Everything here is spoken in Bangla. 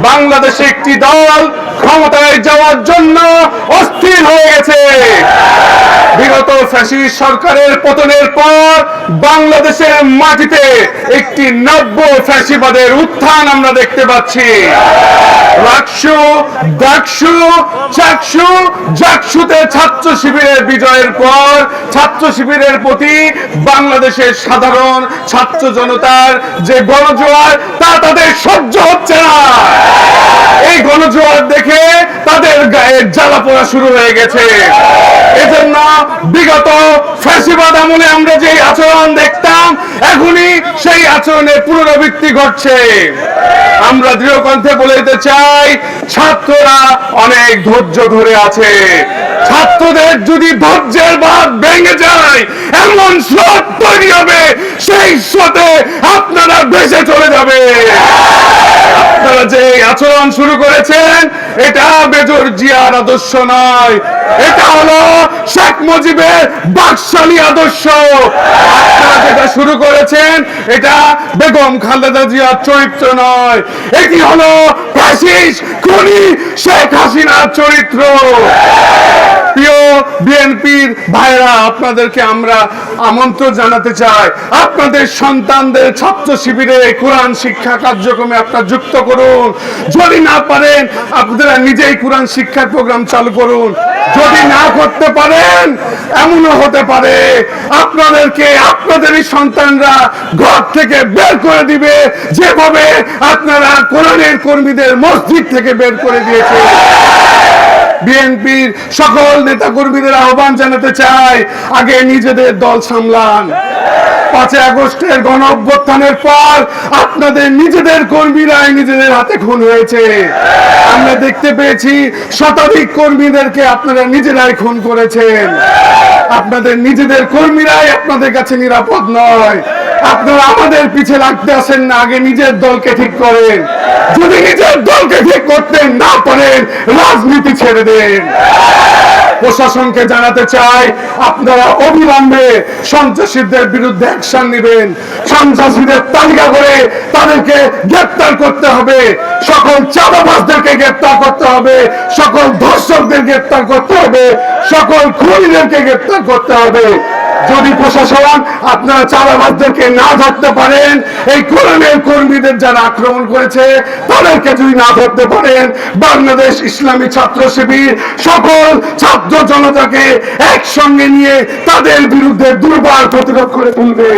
বাংলাদেশে একটি দল ক্ষমতায় যাওয়ার জন্য অস্থির হয়ে গেছে। বিগত ফ্যাসিস্ট সরকারের পতনের পর বাংলাদেশের মাটিতে একটি নব্য ফ্যাসিবাদের উত্থান আমরা দেখতে পাচ্ছি। রাকসু, ডাকসু, চাকসু, জাকসুতে ছাত্র শিবিরের বিজয়ের পর ছাত্র শিবিরের প্রতি বাংলাদেশের সাধারণ ছাত্র জনতার যে গণজোয়ার তা তাদের সহ্য হচ্ছে না। এই গণজোয়ার দেখে তাদের গায়ে জ্বালা পোড়া শুরু হয়ে গেছে। এজন্য বিগত ফ্যাসিবাদ আমলে আমরা যে আচরণ দেখতাম এখনই সেই আচরণের পুনরাবৃত্তি ঘটছে। আমরা দৃঢ় কণ্ঠে বলে দিতে চাই, ছাত্ররা অনেক ধৈর্য ধরে আছে। ছাত্রদের যদি ধৈর্যের বাঁধ ভেঙে যায় এমন স্রোত তৈরি হবে, সেই স্রোতে আপনারা ভেসে চলে যাবে। আপনারা যে আচরণ শুরু করেছেন এটা মেজর জিয়ার আদর্শ নয়, এটা হলো শেখ মুজিবের বাকশালী আদর্শ। আপনারা যেটা শুরু করেছেন এটা বেগম খালেদা জিয়ার চরিত্র নয়, এটি হলো ফ্যাসিস্ট খুনি শেখ হাসিনার চরিত্র। প্রিয় বিএনপির ভাইরা, আপনাদেরকে আমরা আমন্ত্রণ জানাতে চাই, আপনাদের সন্তানদের ছাত্র শিবিরে কোরআন শিক্ষা কার্যক্রমে আপনারা যুক্ত করুন। যদি না পারেন আপনারা নিজেই কোরআন শিক্ষার প্রোগ্রাম চালু করুন। যদি না করতে পারেন এমনও হতে পারে আপনাদেরকে আপনাদেরই সন্তানরা ঘর থেকে বের করে দিবে, যেভাবে আপনারা কোরআনের কর্মীদের মসজিদ থেকে বের করে দিয়েছে। বিএনপির সকল নেতা কর্মীদের আহ্বান জানাতে চাই, আগে নিজেদের দল সামলান। 5 আগস্টের গণ অভ্যুত্থানের পর আপনাদের নিজেদের কর্মীরাই নিজেদের হাতে খুন হয়েছে। আমরা দেখতে পেয়েছি শতাধিক কর্মীদেরকে আপনারা নিজেরাই খুন করেছেন। আপনাদের নিজেদের কর্মীরাই আপনাদের কাছে নিরাপদ নয়। আপনারা আমাদের পিছে লাগতে আসেন না, আগে নিজের দলকে ঠিক করেন। যদি নিজের দলকে ঠিক করতে না পারেন রাজনীতি ছেড়ে দেন। প্রশাসনকে জানাতে চাই, আপনারা অবিলম্বে সন্ত্রাসীদের বিরুদ্ধে অ্যাকশন নেবেন। সন্ত্রাসীদের তালিকা করে তাদেরকে গ্রেফতার করতে হবে, সকল চাঁদাবাজদেরকে গ্রেফতার করতে হবে, সকল ধর্ষকদের গ্রেফতার করতে হবে, সকল খুনিদেরকে গ্রেফতার করতে হবে। যদি প্রশাসন আপনারা চাঁদাবাজদেরকে না ধরতে পারেন, এই কোরআনের কর্মীদের যারা আক্রমণ করেছে তাদেরকে যদি না ধরতে পারেন, বাংলাদেশ ইসলামী ছাত্র শিবির সকল ছাত্র জনতাকে একসঙ্গে নিয়ে তাদের বিরুদ্ধে দুর্বার প্রতিরোধ করে তুলবে।